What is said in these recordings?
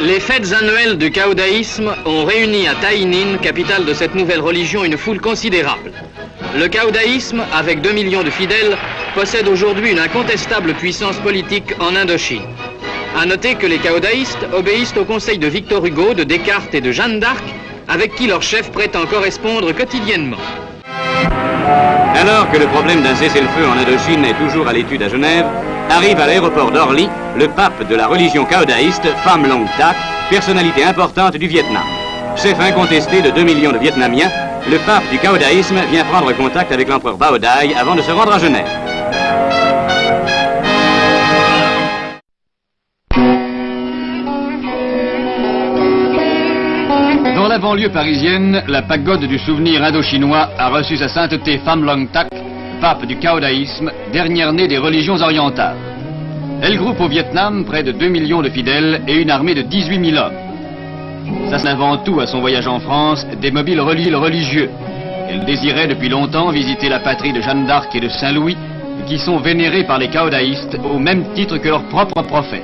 Les fêtes annuelles du caoudaïsme ont réuni à Tay Ninh, capitale de cette nouvelle religion, une foule considérable. Le caoudaïsme, avec 2 millions de fidèles, possède aujourd'hui une incontestable puissance politique en Indochine. À noter que les caoudaïstes obéissent au conseil de Victor Hugo, de Descartes et de Jeanne d'Arc, avec qui leur chef prétend correspondre quotidiennement. Alors que le problème d'un cessez-le-feu en Indochine est toujours à l'étude à Genève, arrive à l'aéroport d'Orly le pape de la religion caoudaïste, Pham Long Thach, personnalité importante du Vietnam. Chef incontesté de 2 millions de Vietnamiens, le pape du caoudaïsme vient prendre contact avec l'empereur Bao Dai avant de se rendre à Genève. Dans la banlieue parisienne, la pagode du souvenir indo-chinois a reçu sa sainteté Pham Long Thach, pape du caoudaïsme, dernière née des religions orientales. Elle groupe au Vietnam près de 2 millions de fidèles et une armée de 18 000 hommes. Ça s'invente tout à son voyage en France, des mobiles religieux. Elle désirait depuis longtemps visiter la patrie de Jeanne d'Arc et de Saint-Louis, qui sont vénérés par les caoudaïstes au même titre que leur propre prophète.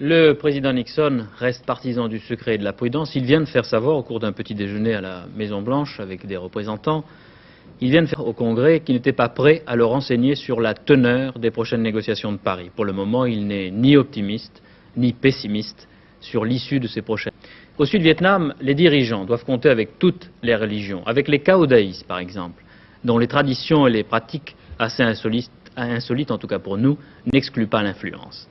Le président Nixon reste partisan du secret et de la prudence. Il vient de faire savoir au cours d'un petit déjeuner à la Maison-Blanche avec des représentants, il vient de faire au Congrès qu'il n'était pas prêt à le renseigner sur la teneur des prochaines négociations de Paris. Pour le moment, il n'est ni optimiste ni pessimiste sur l'issue de ces prochaines. Au Sud-Vietnam, les dirigeants doivent compter avec toutes les religions, avec les caoudaïs par exemple, dont les traditions et les pratiques assez insolites en tout cas pour nous, n'excluent pas l'influence.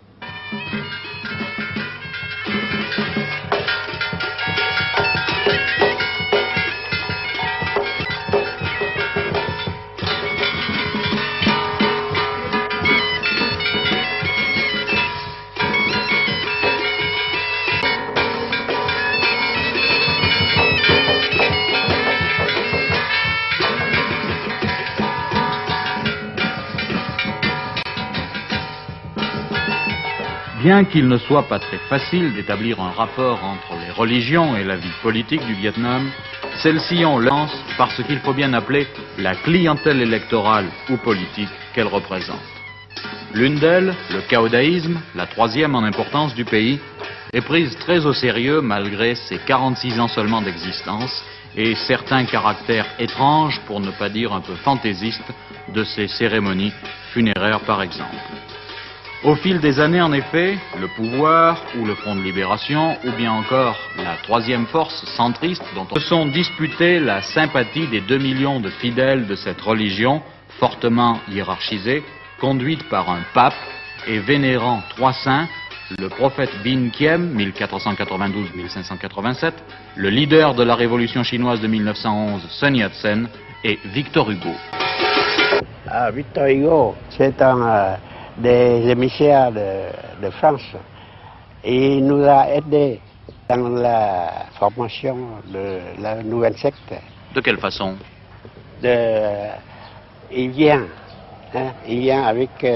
Bien qu'il ne soit pas très facile d'établir un rapport entre les religions et la vie politique du Vietnam, Celles-ci ont l'ance parce qu'il faut bien appeler la clientèle électorale ou politique qu'elles représentent. L'une d'elles, le caodaïsme, la troisième en importance du pays, est prise très au sérieux malgré ses 46 ans seulement d'existence et certains caractères étranges, pour ne pas dire un peu fantaisistes, de ses cérémonies funéraires par exemple. Au fil des années, en effet, le pouvoir ou le Front de Libération, ou bien encore la troisième force centriste dont on se sont disputés la sympathie des 2 millions de fidèles de cette religion fortement hiérarchisée, conduite par un pape et vénérant 3 saints, le prophète Bin Kiem, 1492-1587, le leader de la révolution chinoise de 1911, Sun Yat-sen, et Victor Hugo. Victor Hugo, c'est un des émissaires de France. Et il nous a aidés dans la formation de la nouvelle secte. De quelle façon? Il vient avec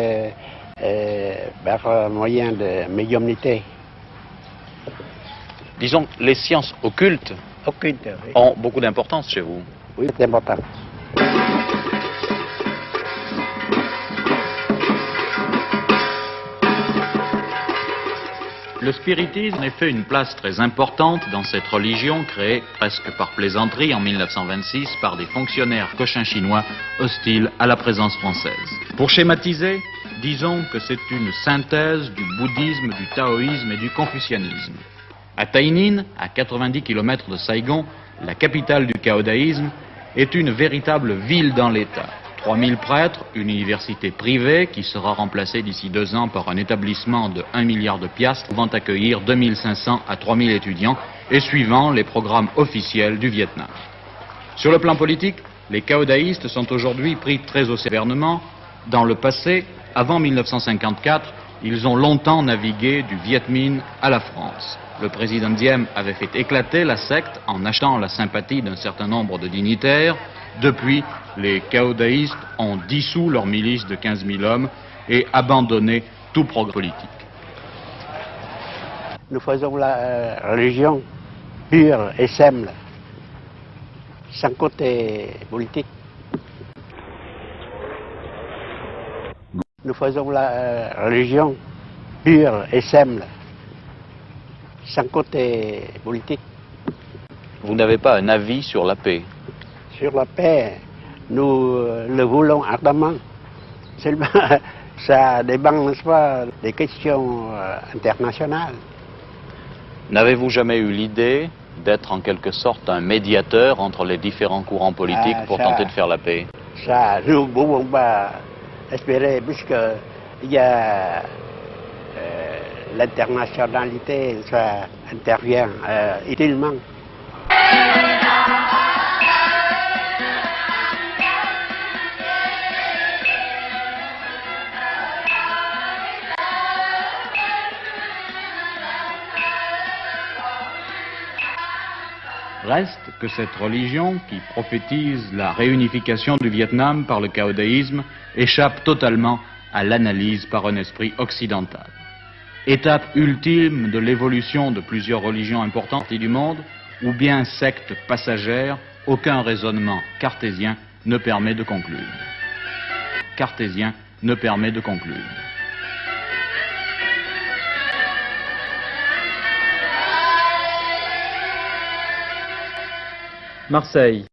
par moyen de médiumnité. Disons, les sciences occultes Oui. ont beaucoup d'importance chez vous. Oui, c'est important. Le spiritisme a en effet une place très importante dans cette religion créée presque par plaisanterie en 1926 par des fonctionnaires cochins chinois hostiles à la présence française. Pour schématiser, disons que c'est une synthèse du bouddhisme, du taoïsme et du confucianisme. À Tainan, à 90 km de Saigon, la capitale du caodaïsme, est une véritable ville dans l'État. 3000 prêtres, une université privée qui sera remplacée d'ici 2 ans par un établissement de 1 milliard de piastres pouvant accueillir 2500 à 3000 étudiants et suivant les programmes officiels du Vietnam. Sur le plan politique, les caodaïstes sont aujourd'hui pris très au gouvernement. Dans le passé, avant 1954, ils ont longtemps navigué du Viet Minh à la France. Le président Diem avait fait éclater la secte en achetant la sympathie d'un certain nombre de dignitaires. Depuis, les caodaïstes ont dissous leur milice de 15 000 hommes et abandonné tout programme politique. Nous faisons la religion pure et simple, sans côté politique. Nous faisons la religion pure et simple, sans côté politique. Vous n'avez pas un avis sur la paix? Sur la paix, nous le voulons ardemment. Seulement, ça dépend, n'est-ce pas, des questions internationales. N'avez-vous jamais eu l'idée d'être en quelque sorte un médiateur entre les différents courants politiques pour tenter de faire la paix? Ça, nous ne pouvons pas espérer, puisqu'il y a l'internationalité, ça intervient utilement. Reste que cette religion, qui prophétise la réunification du Vietnam par le caodaïsme, échappe totalement à l'analyse par un esprit occidental. Étape ultime de l'évolution de plusieurs religions importantes du monde, ou bien secte passagère, aucun raisonnement cartésien ne permet de conclure. Cartésien ne permet de conclure. Marseille.